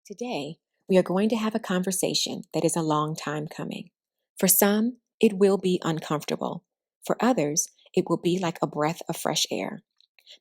Today, we are going to have a conversation that is a long time coming. For some, it will be uncomfortable. For others, it will be like a breath of fresh air.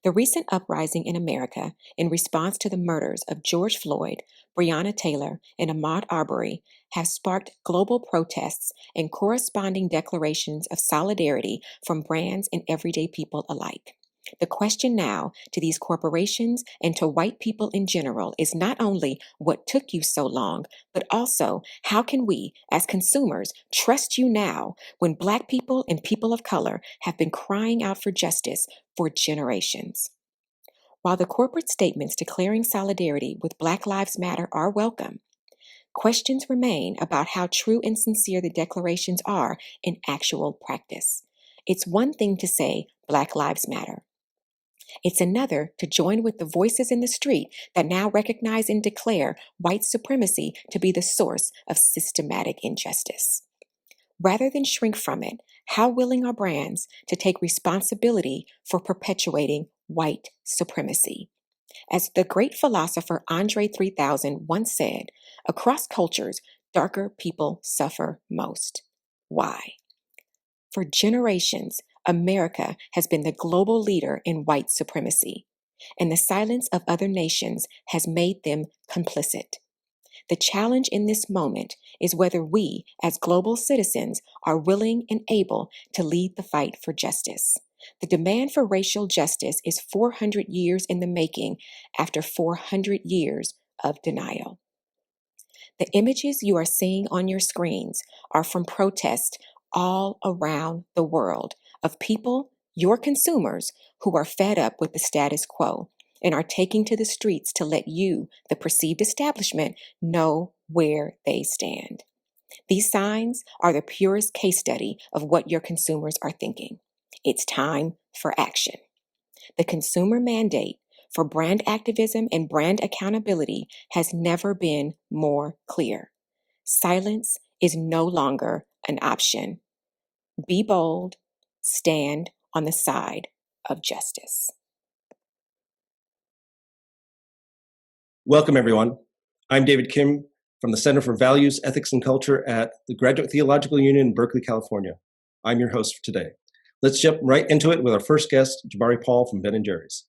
The recent uprising in America in response to the murders of George Floyd, Breonna Taylor, and Ahmaud Arbery has sparked global protests and corresponding declarations of solidarity from brands and everyday people alike. The question now to these corporations and to white people in general is not only what took you so long, but also how can we, as consumers, trust you now when Black people and people of color have been crying out for justice for generations? While the corporate statements declaring solidarity with Black Lives Matter are welcome, questions remain about how true and sincere the declarations are in actual practice. It's one thing to say Black Lives Matter. It's another to join with the voices in the street that now recognize and declare white supremacy to be the source of systematic injustice. Rather than shrink from it, how willing are brands to take responsibility for perpetuating white supremacy? As the great philosopher Andre 3000 once said, across cultures, darker people suffer most. Why? For generations, America has been the global leader in white supremacy, and the silence of other nations has made them complicit. The challenge in this moment is whether we, as global citizens, are willing and able to lead the fight for justice. The demand for racial justice is 400 years in the making after 400 years of denial. The images you are seeing on your screens are from protests all around the world of people, your consumers, who are fed up with the status quo and are taking to the streets to let you, the perceived establishment, know where they stand. These signs are the purest case study of what your consumers are thinking. It's time for action. The consumer mandate for brand activism and brand accountability has never been more clear. Silence is no longer an option. Be bold, stand on the side of justice. Welcome, everyone. I'm David Kim from the Center for Values, Ethics, and Culture at the Graduate Theological Union in Berkeley, California. I'm your host for today. Let's jump right into it with our first guest, Jabari Paul from Ben & Jerry's.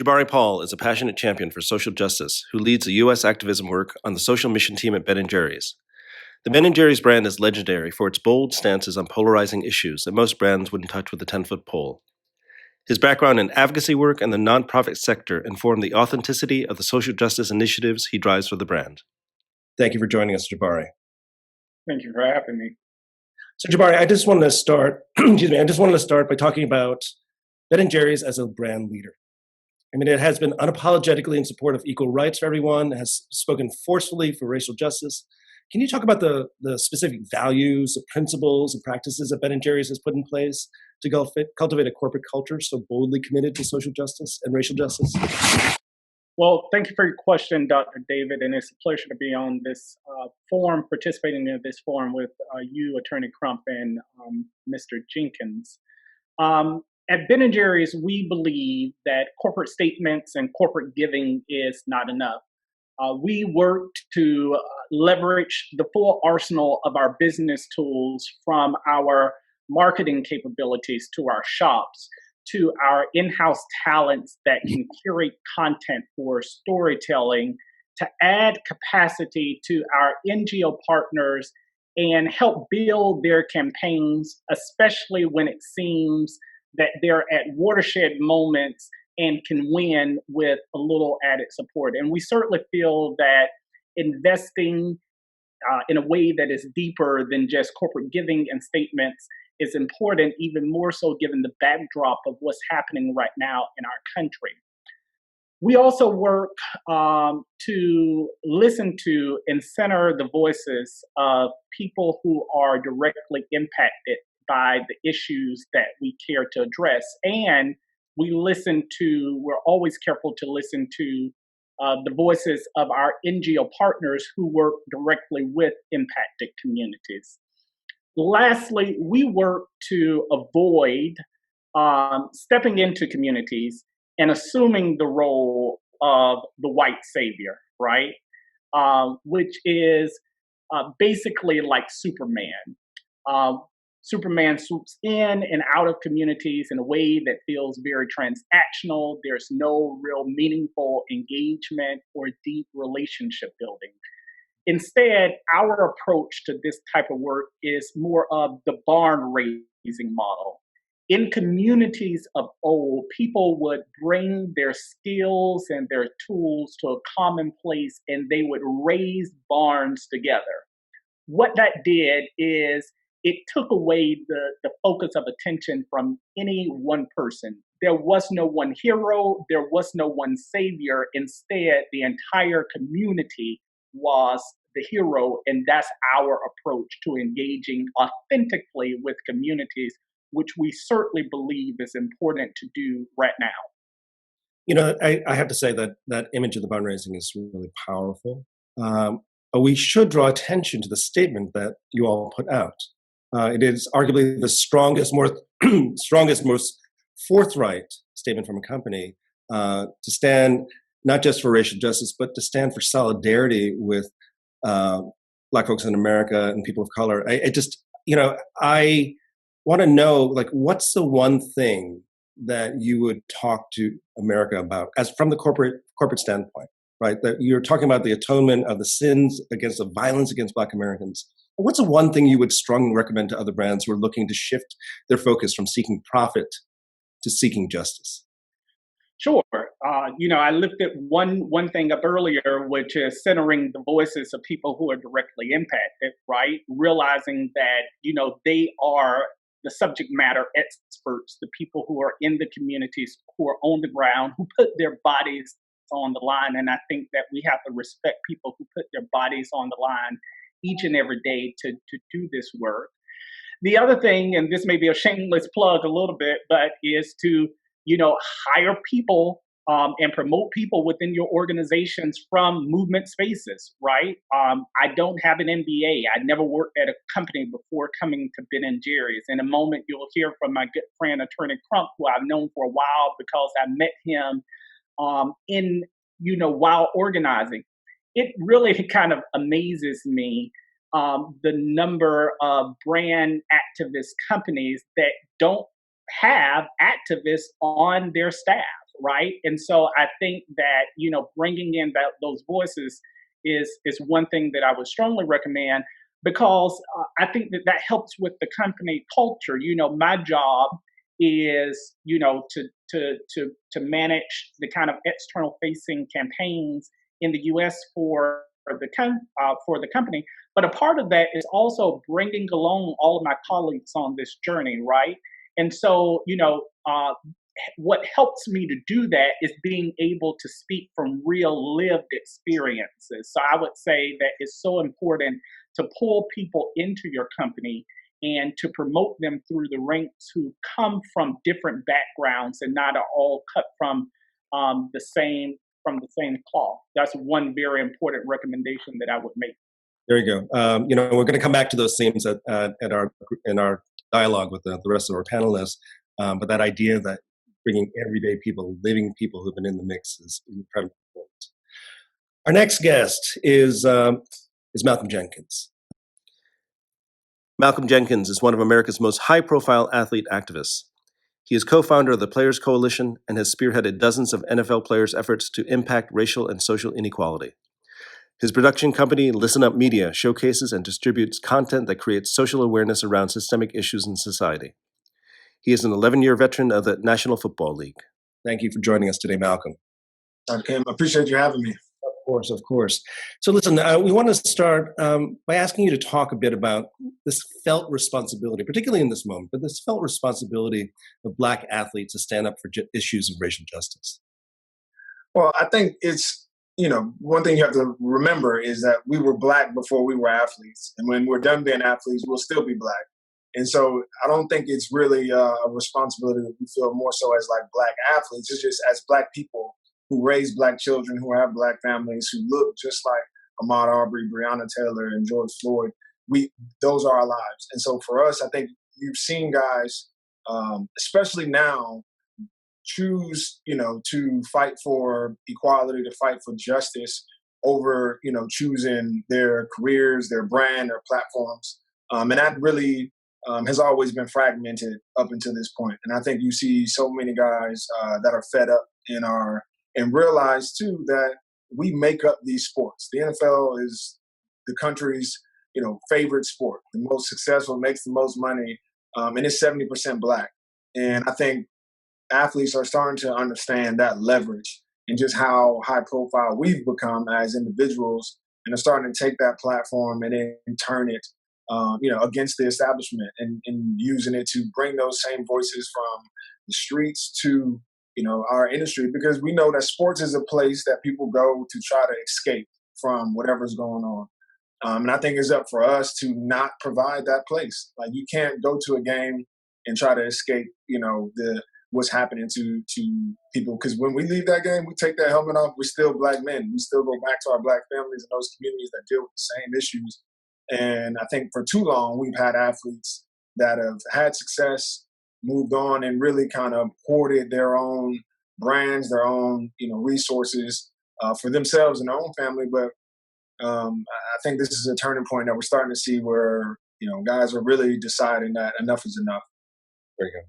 Jabari Paul is a passionate champion for social justice who leads the U.S. activism work on the social mission team at Ben & Jerry's. The Ben & Jerry's brand is legendary for its bold stances on polarizing issues that most brands wouldn't touch with a 10-foot pole. His background in advocacy work and the nonprofit sector inform the authenticity of the social justice initiatives he drives for the brand. Thank you for joining us, Jabari. Thank you for having me. So, Jabari, I just wanted to start. By talking about Ben & Jerry's as a brand leader. I mean, it has been unapologetically in support of equal rights for everyone, has spoken forcefully for racial justice. Can you talk about the specific values, the principles, and practices that Ben & Jerry's has put in place to cultivate a corporate culture so boldly committed to social justice and racial justice? Well, thank you for your question, Dr. David, and it's a pleasure to be on this forum, participating in this forum with you, Attorney Crump, and Mr. Jenkins. At Ben & Jerry's, we believe that corporate statements and corporate giving is not enough. We work to leverage the full arsenal of our business tools, from our marketing capabilities to our shops, to our in-house talents that can curate content for storytelling, to add capacity to our NGO partners and help build their campaigns, especially when it seems that they're at watershed moments and can win with a little added support. And we certainly feel that investing in a way that is deeper than just corporate giving and statements is important, even more so given the backdrop of what's happening right now in our country. We also work to listen to and center the voices of people who are directly impacted by the issues that we care to address. And we're always careful to listen to the voices of our NGO partners who work directly with impacted communities. Lastly, we work to avoid stepping into communities and assuming the role of the white savior, right? which is basically like Superman. Um, Superman swoops in and out of communities in a way that feels very transactional. There's no real meaningful engagement or deep relationship building. Instead, our approach to this type of work is more of the barn raising model. In communities of old, people would bring their skills and their tools to a common place and they would raise barns together. What that did is it took away the focus of attention from any one person. There was no one hero, there was no one savior. Instead, the entire community was the hero, and that's our approach to engaging authentically with communities, which we certainly believe is important to do right now. I have to say that that image of the barn raising is really powerful. But we should draw attention to the statement that you all put out. It is arguably the strongest, most forthright statement from a company to stand not just for racial justice, but to stand for solidarity with Black folks in America and people of color. I want to know, like, what's the one thing that you would talk to America about, as from the corporate standpoint, right? That you're talking about the atonement of the sins against the violence against Black Americans. What's the one thing you would strongly recommend to other brands who are looking to shift their focus from seeking profit to seeking justice? Sure. I lifted one thing up earlier, which is centering the voices of people who are directly impacted, right? Realizing that, they are the subject matter experts, the people who are in the communities, who are on the ground, who put their bodies on the line. And I think that we have to respect people who put their bodies on the line each and every day to do this work. The other thing, and this may be a shameless plug a little bit, but is to hire people and promote people within your organizations from movement spaces, right? I don't have an MBA. I never worked at a company before coming to Ben and Jerry's. In a moment, you'll hear from my good friend, Attorney Crump, who I've known for a while because I met him while organizing. It really kind of amazes me the number of brand activist companies that don't have activists on their staff, right? And so I think that bringing in those voices is one thing that I would strongly recommend, because I think that helps with the company culture. My job is to manage the kind of external facing campaigns in the U.S. for the company, but a part of that is also bringing along all of my colleagues on this journey, right? And so, what helps me to do that is being able to speak from real lived experiences. So I would say that it's so important to pull people into your company and to promote them through the ranks who come from different backgrounds and not are all cut from the same cloth. That's one very important recommendation that I would make. There you go. We're going to come back to those themes in our dialogue with the rest of our panelists. But that idea that bringing everyday people, living people who've been in the mix is incredibly important. Our next guest is Malcolm Jenkins. Malcolm Jenkins is one of America's most high-profile athlete activists. He is co-founder of the Players Coalition and has spearheaded dozens of NFL players' efforts to impact racial and social inequality. His production company, Listen Up Media, showcases and distributes content that creates social awareness around systemic issues in society. He is an 11-year veteran of the National Football League. Thank you for joining us today, Malcolm. Kim, I appreciate you having me. Of course. So listen, we want to start by asking you to talk a bit about this felt responsibility, particularly in this moment, but this felt responsibility of Black athletes to stand up for issues of racial justice. Well, I think it's, one thing you have to remember is that we were Black before we were athletes. And when we're done being athletes, we'll still be Black. And so I don't think it's really a responsibility that we feel more so as like Black athletes. It's just as Black people who raise Black children, who have Black families, who look just like Ahmaud Arbery, Breonna Taylor, and George Floyd. Those are our lives. And so for us, I think you've seen guys, especially now, choose, to fight for equality, to fight for justice over, choosing their careers, their brand, their platforms. And that really has always been fragmented up until this point. And I think you see so many guys that are fed up and realize too that we make up these sports. The NFL is the country's, favorite sport, the most successful, makes the most money, and it's 70% Black. And I think athletes are starting to understand that leverage and just how high profile we've become as individuals, and are starting to take that platform and then turn it, against the establishment, and using it to bring those same voices from the streets to, our industry, because we know that sports is a place that people go to try to escape from whatever's going on. And I think it's up for us to not provide that place. Like, you can't go to a game and try to escape, what's happening to people. Because when we leave that game, we take that helmet off, we're still Black men. We still go back to our Black families and those communities that deal with the same issues. And I think for too long, we've had athletes that have had success, moved on, and really kind of hoarded their own brands, their own, resources for themselves and their own family. But I think this is a turning point that we're starting to see where, guys are really deciding that enough is enough. There you go.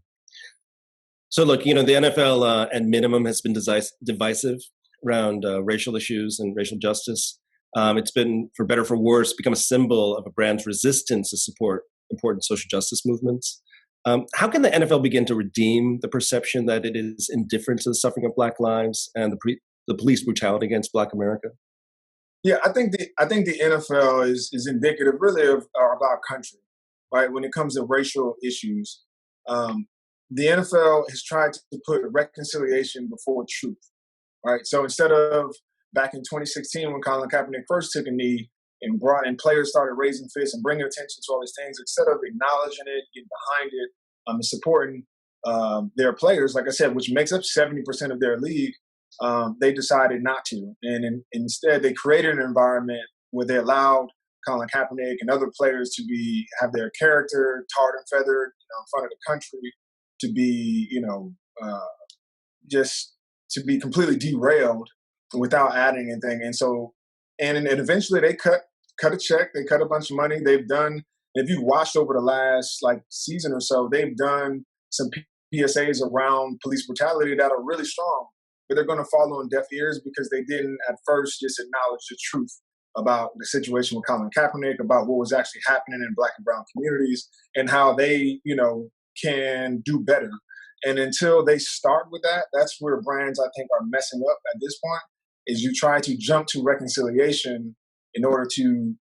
So look, the NFL at minimum has been divisive around racial issues and racial justice. It's been, for better or for worse, become a symbol of a brand's resistance to support important social justice movements. How can the NFL begin to redeem the perception that it is indifferent to the suffering of Black lives and the police brutality against Black America? Yeah, I think the NFL is indicative, really, of our country, right? When it comes to racial issues, the NFL has tried to put reconciliation before truth, right? So instead of back in 2016 when Colin Kaepernick first took a knee and players started raising fists and bringing attention to all these things, instead of acknowledging it, getting behind it, and supporting their players, like I said, which makes up 70% of their league, they decided not to. And instead, they created an environment where they allowed Colin Kaepernick and other players to have their character tarred and feathered, in front of the country, to be, just to be completely derailed without adding anything. And so, and eventually they cut a check, they cut a bunch of money. They've done, if you've watched over the last season or so, they've done some PSAs around police brutality that are really strong, but they're going to fall on deaf ears because they didn't at first just acknowledge the truth about the situation with Colin Kaepernick, about what was actually happening in Black and brown communities, and how they, can do better. And until they start with that, that's where brands, I think, are messing up at this point, is you try to jump to reconciliation in order to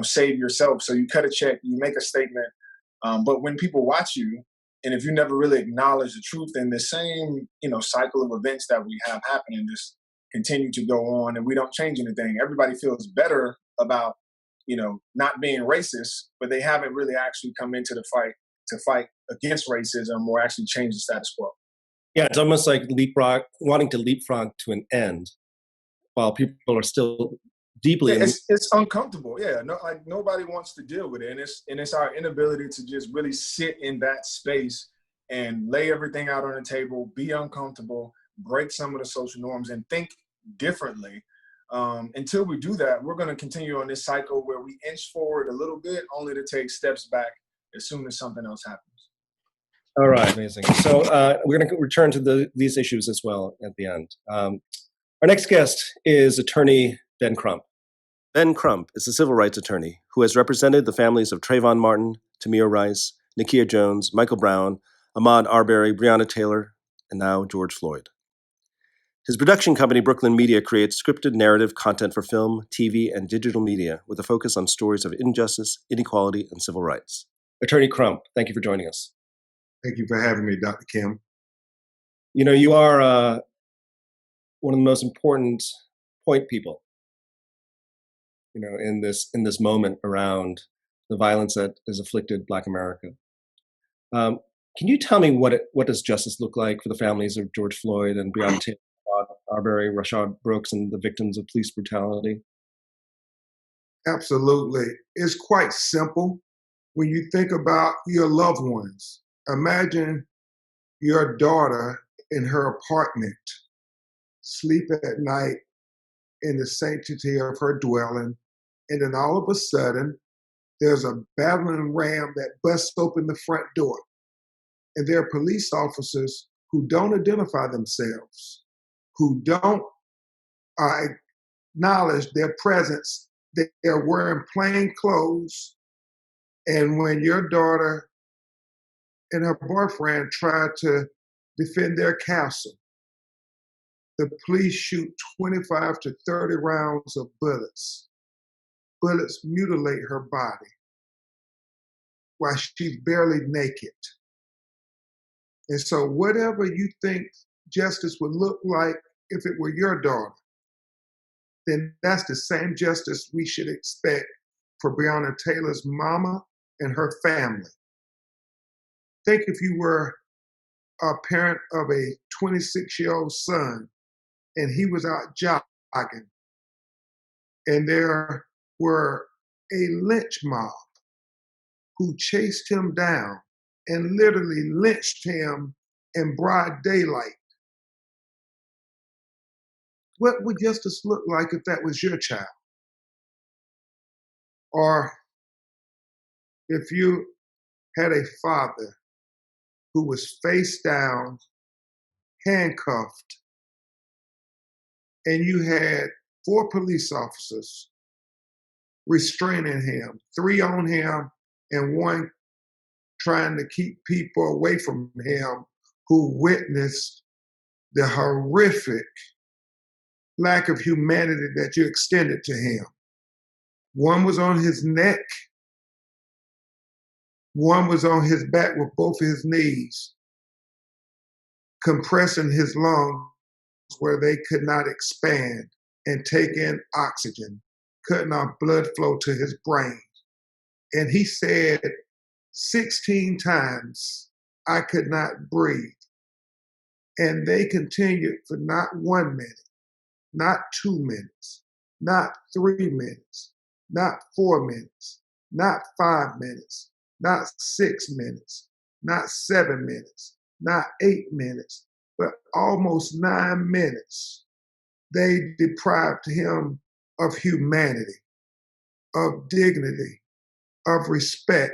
save yourself. So you cut a check, you make a statement, but when people watch you, and if you never really acknowledge the truth, then the same, cycle of events that we have happening just continue to go on, and we don't change anything. Everybody feels better about, not being racist, but they haven't really actually come into the fight to fight against racism or actually change the status quo. Yeah, it's almost like wanting to leapfrog to an end while people are still deeply. Yeah, it's uncomfortable. Yeah, nobody wants to deal with it, and it's our inability to just really sit in that space and lay everything out on the table, be uncomfortable, break some of the social norms, and think differently. Until we do that, we're going to continue on this cycle where we inch forward a little bit, only to take steps back as soon as something else happens. All right, amazing. So we're going to return to these issues as well at the end. Our next guest is attorney Ben Crump. Ben Crump is a civil rights attorney who has represented the families of Trayvon Martin, Tamir Rice, Nakia Jones, Michael Brown, Ahmaud Arbery, Breonna Taylor, and now George Floyd. His production company, Brooklyn Media, creates scripted narrative content for film, TV, and digital media with a focus on stories of injustice, inequality, and civil rights. Attorney Crump, thank you for joining us. Thank you for having me, Dr. Kim. You are one of the most important point people, in this moment around the violence that has afflicted Black America. Can you tell me what does justice look like for the families of George Floyd and Breonna Taylor, Arbery, Rayshard Brooks, and the victims of police brutality? Absolutely. It's quite simple. When you think about your loved ones, imagine your daughter in her apartment, sleep at night, in the sanctity of her dwelling. And then all of a sudden, there's a battering ram that busts open the front door. And there are police officers who don't identify themselves, who don't acknowledge their presence. They're wearing plain clothes. And when your daughter and her boyfriend try to defend their castle, the police shoot 25 to 30 rounds of bullets. Bullets mutilate her body while she's barely naked. And so whatever you think justice would look like if it were your daughter, then that's the same justice we should expect for Breonna Taylor's mama and her family. Think if you were a parent of a 26-year-old son and he was out jogging and there were a lynch mob who chased him down and literally lynched him in broad daylight. What would justice look like if that was your child? Or if you had a father who was face down, handcuffed, and you had 4 police officers restraining him, 3 on him and 1 trying to keep people away from him who witnessed the horrific lack of humanity that you extended to him. 1 was on his neck, 1 was on his back with both of his knees, compressing his lungs where they could not expand and take in oxygen, cutting off blood flow to his brain. And he said 16 times, I could not breathe. And they continued for not 1 minute, not 2 minutes, not 3 minutes, not 4 minutes, not 5 minutes, not 6 minutes, not 7 minutes, not 8 minutes, but almost 9 minutes. They deprived him of humanity, of dignity, of respect.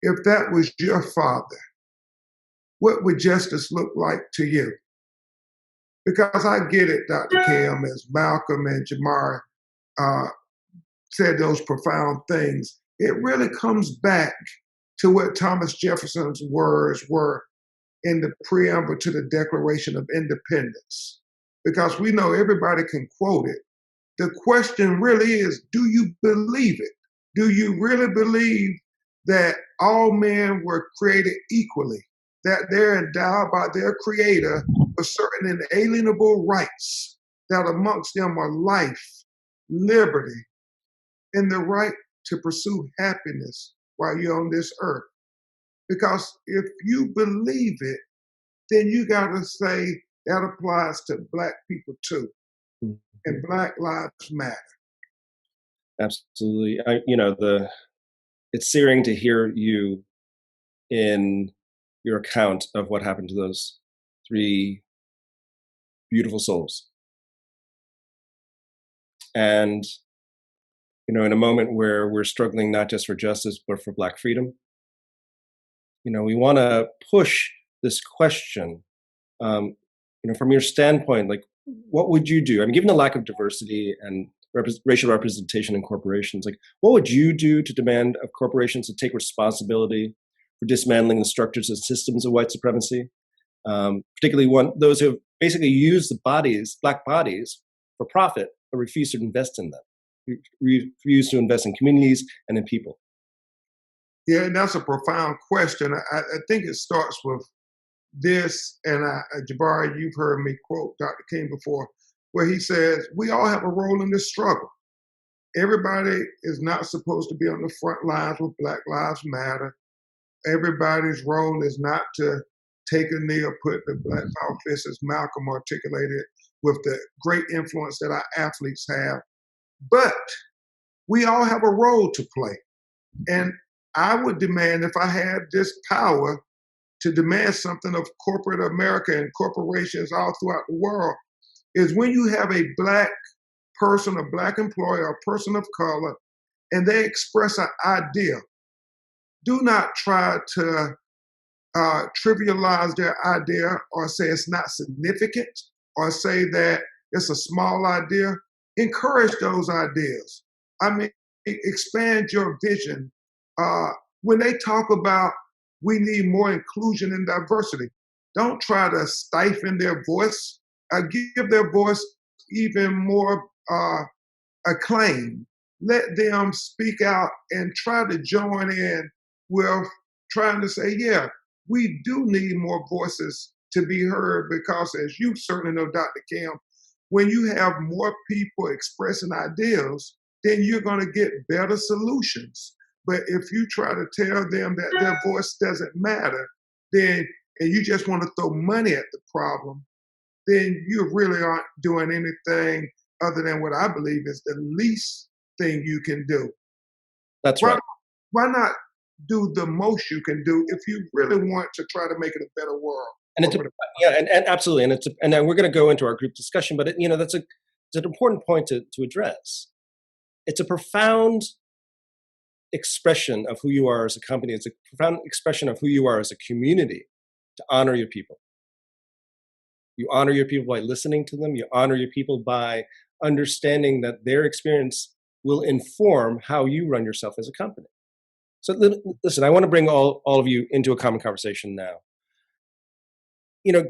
If that was your father, what would justice look like to you? Because I get it, Dr. Kim, as Malcolm and Jabari said those profound things. It really comes back to what Thomas Jefferson's words were in the preamble to the Declaration of Independence. Because we know everybody can quote it. The question really is, do you believe it? Do you really believe that all men were created equally, that they're endowed by their creator with certain inalienable rights, that amongst them are life, liberty, and the right to pursue happiness while you're on this earth? Because if you believe it, then you gotta say that applies to Black people too. And Black lives matter. Absolutely. It's searing to hear you in your account of what happened to those 3 beautiful souls. And, in a moment where we're struggling not just for justice, but for Black freedom, we want to push this question, from your standpoint, like, what would you do? I mean, given the lack of diversity and racial representation in corporations, like, what would you do to demand of corporations to take responsibility for dismantling the structures and systems of white supremacy, particularly those who have basically used the bodies, Black bodies, for profit, but refuse to invest in them, refuse to invest in communities and in people? Yeah, and that's a profound question. I think it starts with this, and Jabari, you've heard me quote Dr. King before, where he says, we all have a role in this struggle. Everybody is not supposed to be on the front lines with Black Lives Matter. Everybody's role is not to take a knee or put the Black Power fist, as Malcolm articulated, with the great influence that our athletes have. But we all have a role to play. And I would demand, if I had this power, to demand something of corporate America and corporations all throughout the world, is when you have a Black person, a Black employee, or a person of color, and they express an idea, do not try to trivialize their idea or say it's not significant or say that it's a small idea. Encourage those ideas. I mean, expand your vision. When they talk about we need more inclusion and diversity, don't try to stifle their voice. Give their voice even more acclaim. Let them speak out and try to join in with trying to say, yeah, we do need more voices to be heard because, as you certainly know, Dr. Kim, when you have more people expressing ideas, then you're going to get better solutions. But if you try to tell them that their voice doesn't matter, then and you just want to throw money at the problem, then you really aren't doing anything other than what I believe is the least thing you can do. That's right. Why not do the most you can do if you really want to try to make it a better world? And and absolutely, and then we're going to go into our group discussion, but it's an important point to address. It's a profound expression of who you are as a company. It's a profound expression of who you are as a community to honor your people. You honor your people by listening to them. You honor your people by understanding that their experience will inform how you run yourself as a company. So listen, I want to bring all of you into a common conversation now.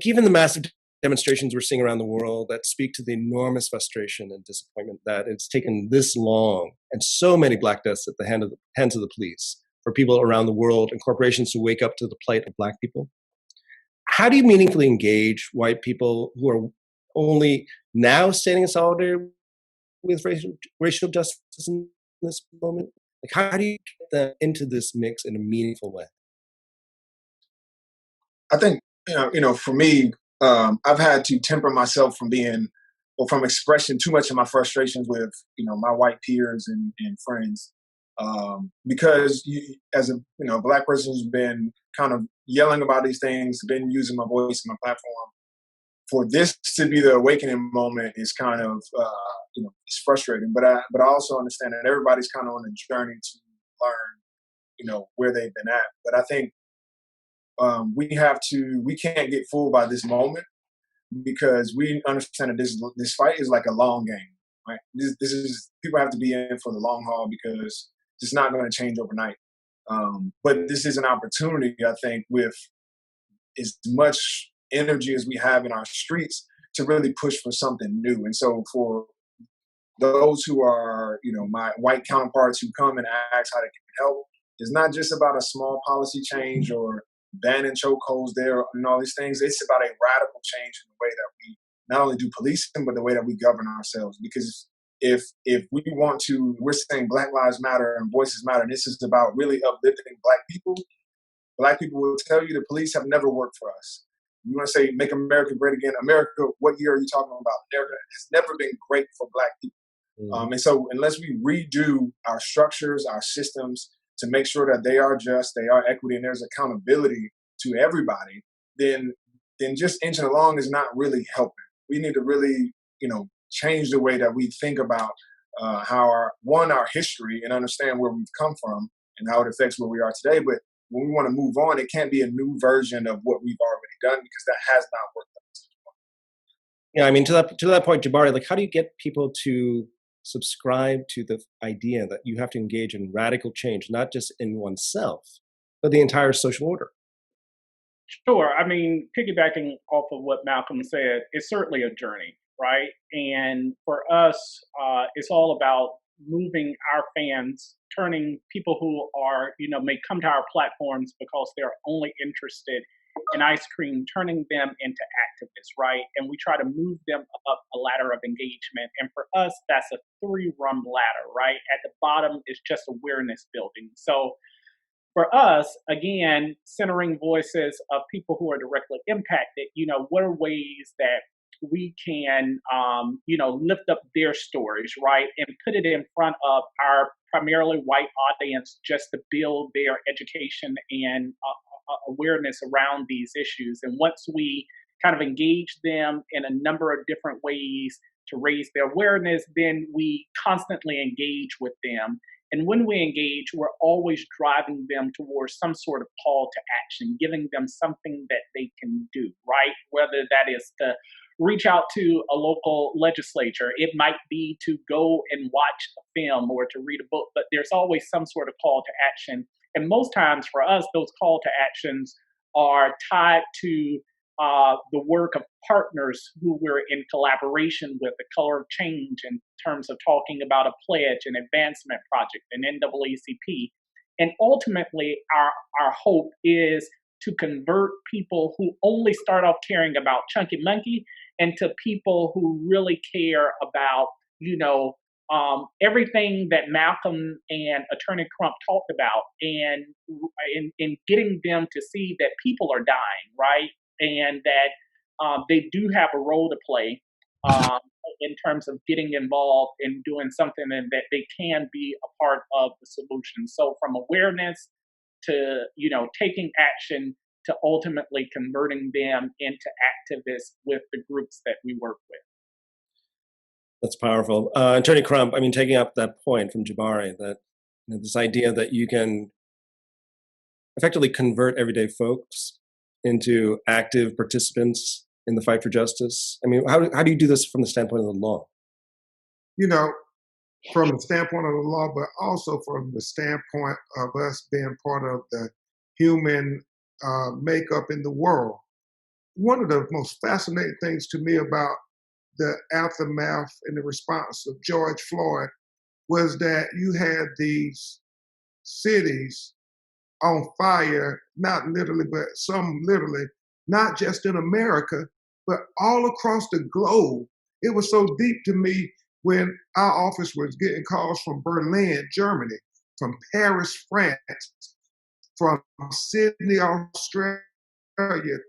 Given the massive demonstrations we're seeing around the world that speak to the enormous frustration and disappointment that it's taken this long and so many Black deaths at the hands of the police for people around the world and corporations to wake up to the plight of Black people, how do you meaningfully engage white people who are only now standing in solidarity with racial justice in this moment? Like, how do you get them into this mix in a meaningful way? I think, for me, I've had to temper myself from expressing too much of my frustrations with, my white peers and friends. Because as a Black person who's been kind of yelling about these things, been using my voice and my platform, for this to be the awakening moment is kind of it's frustrating. But I also understand that everybody's kind of on a journey to learn where they've been at. But I think we can't get fooled by this moment, because we understand that this fight is like a long game, right? This is, people have to be in for the long haul because it's not going to change overnight. But this is an opportunity, I think, with as much energy as we have in our streets to really push for something new. And so for those who are, my white counterparts who come and ask how they can help, it's not just about a small policy change or banning chokeholds there and all these things. It's about a radical change in the way that we not only do policing, but the way that we govern ourselves. Because if we want to, we're saying Black Lives Matter and Voices Matter, and this is about really uplifting Black people. Black people will tell you the police have never worked for us. You want to say make America great again? America, what year are you talking about? America has never been great for Black people. And so unless we redo our structures, our systems, to make sure that they are just, they are equity, and there's accountability to everybody, then just inching along is not really helping. We need to really, change the way that we think about how our history and understand where we've come from and how it affects where we are today. But when we want to move on, it can't be a new version of what we've already done, because that has not worked up to this point. Yeah, I mean, to that point, Jabari, like, how do you get people to subscribe to the idea that you have to engage in radical change, not just in oneself, but the entire social order? Sure. I mean, piggybacking off of what Malcolm said, it's certainly a journey, right? And for us, it's all about moving our fans, turning people who are, may come to our platforms because they're only interested in ice cream, turning them into activists, right? And we try to move them up a ladder of engagement. And for us, that's a 3-rung ladder, right? At the bottom is just awareness building. So for us, again, centering voices of people who are directly impacted, what are ways that we can, lift up their stories, right? And put it in front of our primarily white audience just to build their education and awareness around these issues. And once we kind of engage them in a number of different ways to raise their awareness, then we constantly engage with them. And when we engage, we're always driving them towards some sort of call to action, giving them something that they can do, right? Whether that is to reach out to a local legislature, it might be to go and watch a film or to read a book, but there's always some sort of call to action. And most times for us, those call to actions are tied to the work of partners who we're in collaboration with, the Color of Change in terms of talking about a pledge, an advancement project, an NAACP. And ultimately, our hope is to convert people who only start off caring about Chunky Monkey into people who really care about, everything that Malcolm and Attorney Crump talked about, and in getting them to see that people are dying, right? And that they do have a role to play in terms of getting involved in doing something, and that they can be a part of the solution. So from awareness to, taking action to ultimately converting them into activists with the groups that we work with. That's powerful. Attorney Crump, taking up that point from Jabari, that this idea that you can effectively convert everyday folks into active participants in the fight for justice. How do you do this from the standpoint of the law? From the standpoint of the law, but also from the standpoint of us being part of the human makeup in the world. One of the most fascinating things to me about the aftermath and the response of George Floyd was that you had these cities on fire, not literally, but some literally, not just in America, but all across the globe. It was so deep to me when our office was getting calls from Berlin, Germany, from Paris, France, from Sydney, Australia,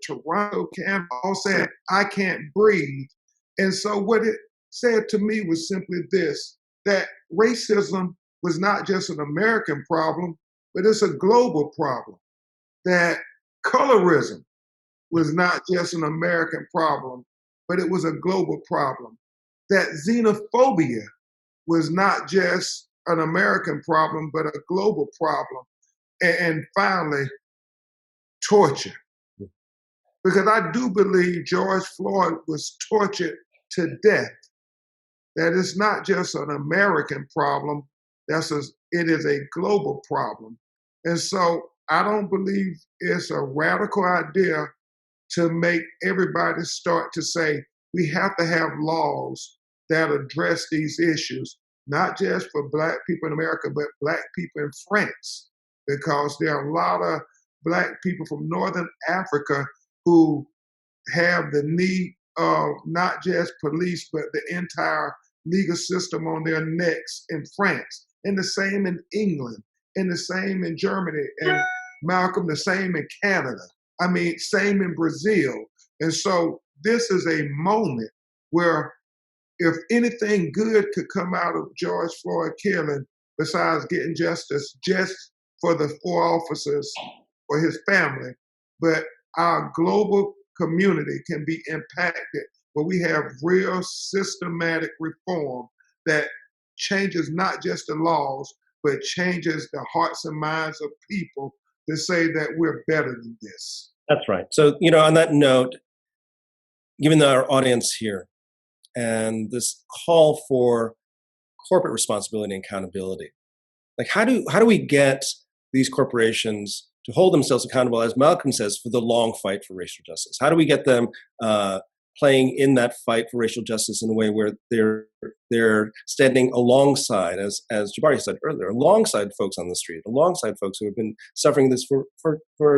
Toronto, Canada, all saying, I can't breathe. And so what it said to me was simply this, that racism was not just an American problem, but it's a global problem. That colorism was not just an American problem, but it was a global problem. That xenophobia was not just an American problem, but a global problem. And finally, torture. Because I do believe George Floyd was tortured to death. That it's not just an American problem, it is a global problem. And so I don't believe it's a radical idea to make everybody start to say, we have to have laws that address these issues, not just for Black people in America, but Black people in France, because there are a lot of Black people from Northern Africa who have the need of not just police, but the entire legal system on their necks in France, and the same in England, and the same in Germany, and Malcolm, the same in Canada. Same in Brazil. And so this is a moment where if anything good could come out of George Floyd killing, besides getting justice just for the 4 officers or his family, but our global community can be impacted where we have real systematic reform that changes not just the laws, but changes the hearts and minds of people to say that we're better than this. That's right. So, on that note, given our audience here and this call for corporate responsibility and accountability, how do we get these corporations to hold themselves accountable, as Malcolm says, for the long fight for racial justice? How do we get them playing in that fight for racial justice in a way where they're standing alongside, as Jabari said earlier, alongside folks on the street, alongside folks who have been suffering this for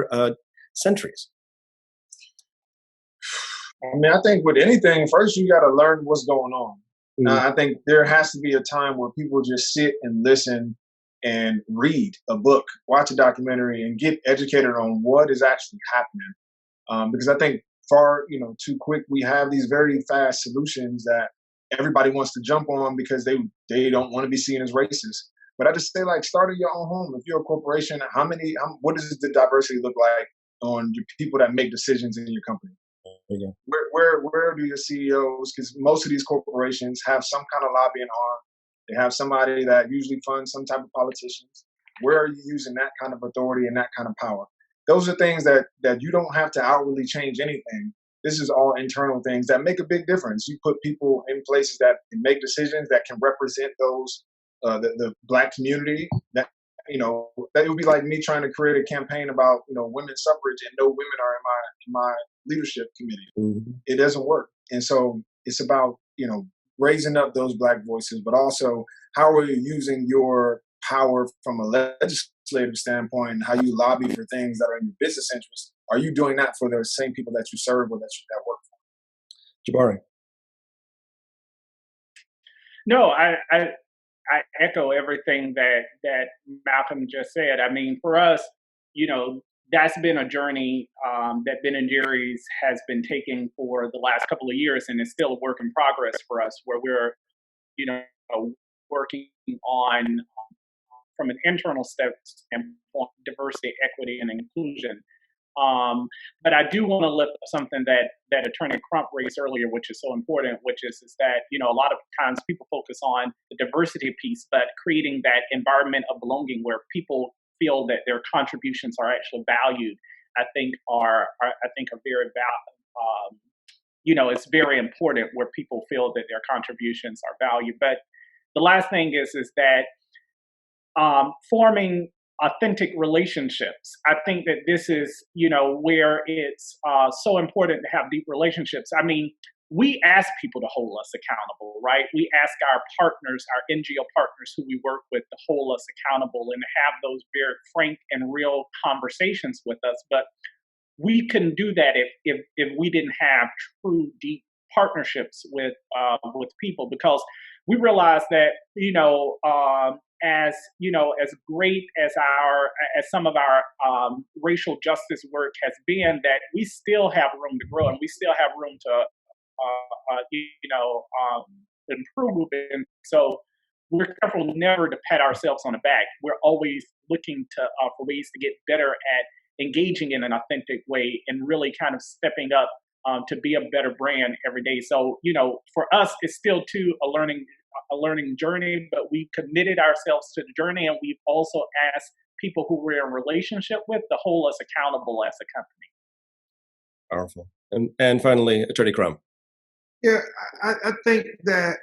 centuries? I think with anything, first you got to learn what's going on. I think there has to be a time where people just sit and listen and read a book, watch a documentary, and get educated on what is actually happening. Because I think far, too quick, we have these very fast solutions that everybody wants to jump on because they don't want to be seen as racist. But I just say, start at your own home. If you're a corporation, what does the diversity look like on your people that make decisions in your company? There you go. Where do your CEOs, because most of these corporations have some kind of lobbying arm. They have somebody that usually funds some type of politicians. Where are you using that kind of authority and that kind of power? Those are things that you don't have to outwardly change anything. This is all internal things that make a big difference. You put people in places that can make decisions that can represent those the Black community. That that would be like me trying to create a campaign about women's suffrage and no women are in my leadership committee. Mm-hmm. It doesn't work. And so it's about raising up those Black voices, but also how are you using your power from a legislative standpoint, how you lobby for things that are in your business interest. Are you doing that for the same people that you serve or that work for? Jabari. No, I echo everything that Malcolm just said. I mean, for us, that's been a journey that Ben and Jerry's has been taking for the last couple of years, and it's still a work in progress for us, where we're, working on, from an internal standpoint, diversity, equity, and inclusion. But I do want to lift up something that Attorney Crump raised earlier, which is so important, which is that, a lot of times people focus on the diversity piece, but creating that environment of belonging where people feel that their contributions are actually valued, I think are very it's very important where people feel that their contributions are valued. But the last thing is that forming authentic relationships. I think that this is, where it's so important to have deep relationships. I mean, we ask people to hold us accountable, right? We ask our partners, our NGO partners who we work with, to hold us accountable and have those very frank and real conversations with us. But we couldn't do that if we didn't have true, deep partnerships with people, because we realize that, as great as some of our racial justice work has been, that we still have room to grow and we still have room to improve. And so we're careful never to pat ourselves on the back. We're always looking for ways to get better at engaging in an authentic way and really kind of stepping up to be a better brand every day. So, for us, it's still a learning journey, but we committed ourselves to the journey, and we've also asked people who we're in relationship with to hold us accountable as a company. Powerful. And finally, Attorney Crump. Yeah, I think that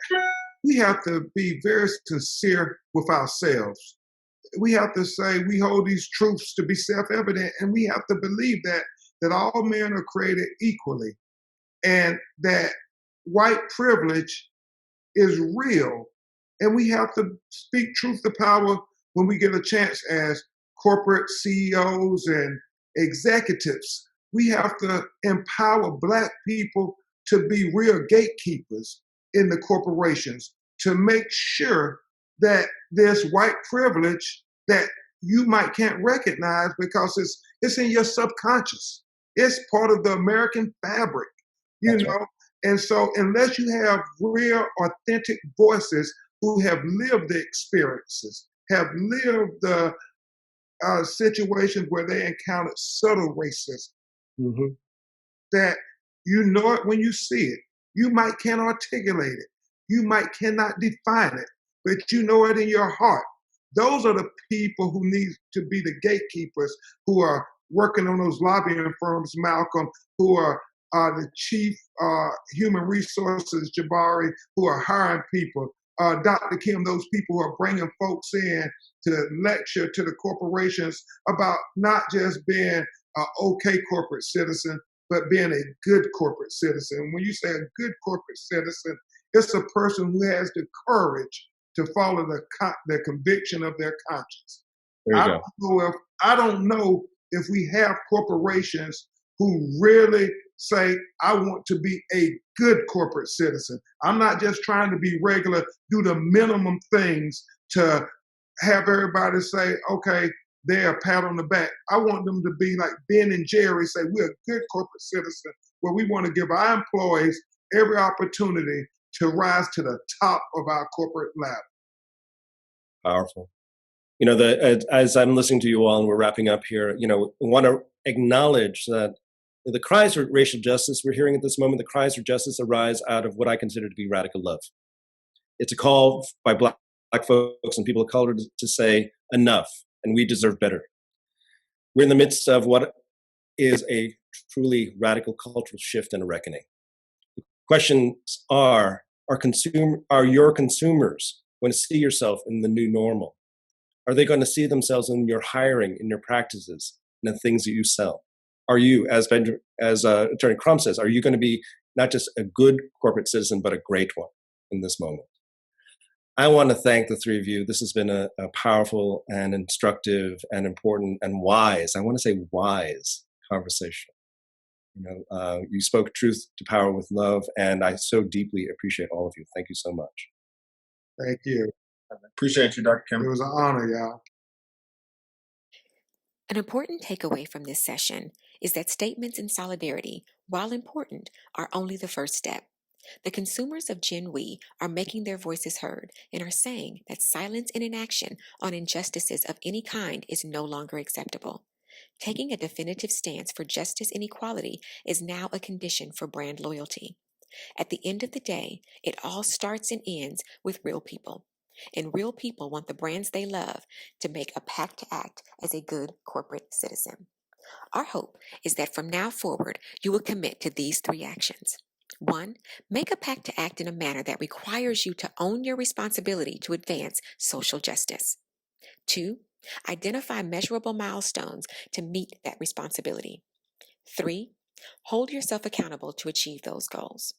we have to be very sincere with ourselves. We have to say we hold these truths to be self-evident, and we have to believe that all men are created equally, and that white privilege is real, and we have to speak truth to power when we get a chance as corporate CEOs and executives. We have to empower Black people to be real gatekeepers in the corporations, to make sure that this white privilege that you can't recognize because it's in your subconscious. It's part of the American fabric, That's know. Right. And so unless you have real, authentic voices who have lived the experiences, have lived the situations where they encountered subtle racism, Mm-hmm. that you know it when you see it. You might can't articulate it. You cannot define it, but you know it in your heart. Those are the people who need to be the gatekeepers, who are working on those lobbying firms, Malcolm, who are the chief human resources, Jabari, who are hiring people, Dr. Kim, those people who are bringing folks in to lecture to the corporations about not just being an okay corporate citizen, but being a good corporate citizen. When you say a good corporate citizen, it's a person who has the courage to follow the conviction of their conscience. There you go. I don't know if we have corporations who really say, I want to be a good corporate citizen. I'm not just trying to be regular, do the minimum things to have everybody say, okay, they're a pat on the back. I want them to be like Ben and Jerry, say, we're a good corporate citizen, where we want to give our employees every opportunity to rise to the top of our corporate ladder. Powerful. As I'm listening to you all and we're wrapping up here, I want to acknowledge that The cries for racial justice we're hearing at this moment, the cries for justice arise out of what I consider to be radical love. It's a call by Black folks and people of color to say enough, and we deserve better. We're in the midst of what is a truly radical cultural shift and a reckoning. The questions are your consumers going to see yourself in the new normal? Are they going to see themselves in your hiring, in your practices, in the things that you sell? Are you, as Attorney Crump says, are you going to be not just a good corporate citizen, but a great one in this moment? I want to thank the three of you. This has been a powerful and instructive and important and wise, I want to say wise conversation. You spoke truth to power with love, and I so deeply appreciate all of you. Thank you so much. Thank you. Appreciate you, Dr. Kim. It was an honor, y'all. An important takeaway from this session is that statements in solidarity, while important, are only the first step. The consumers of Gen We are making their voices heard and are saying that silence and inaction on injustices of any kind is no longer acceptable. Taking a definitive stance for justice and equality is now a condition for brand loyalty. At the end of the day, it all starts and ends with real people. And real people want the brands they love to make a pact to act as a good corporate citizen. Our hope is that from now forward, you will commit to these three actions. 1. Make a pact to act in a manner that requires you to own your responsibility to advance social justice. 2. Identify measurable milestones to meet that responsibility. 3. Hold yourself accountable to achieve those goals.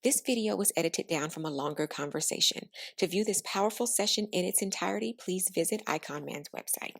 This video was edited down from a longer conversation. To view this powerful session in its entirety, please visit Icon Man's website.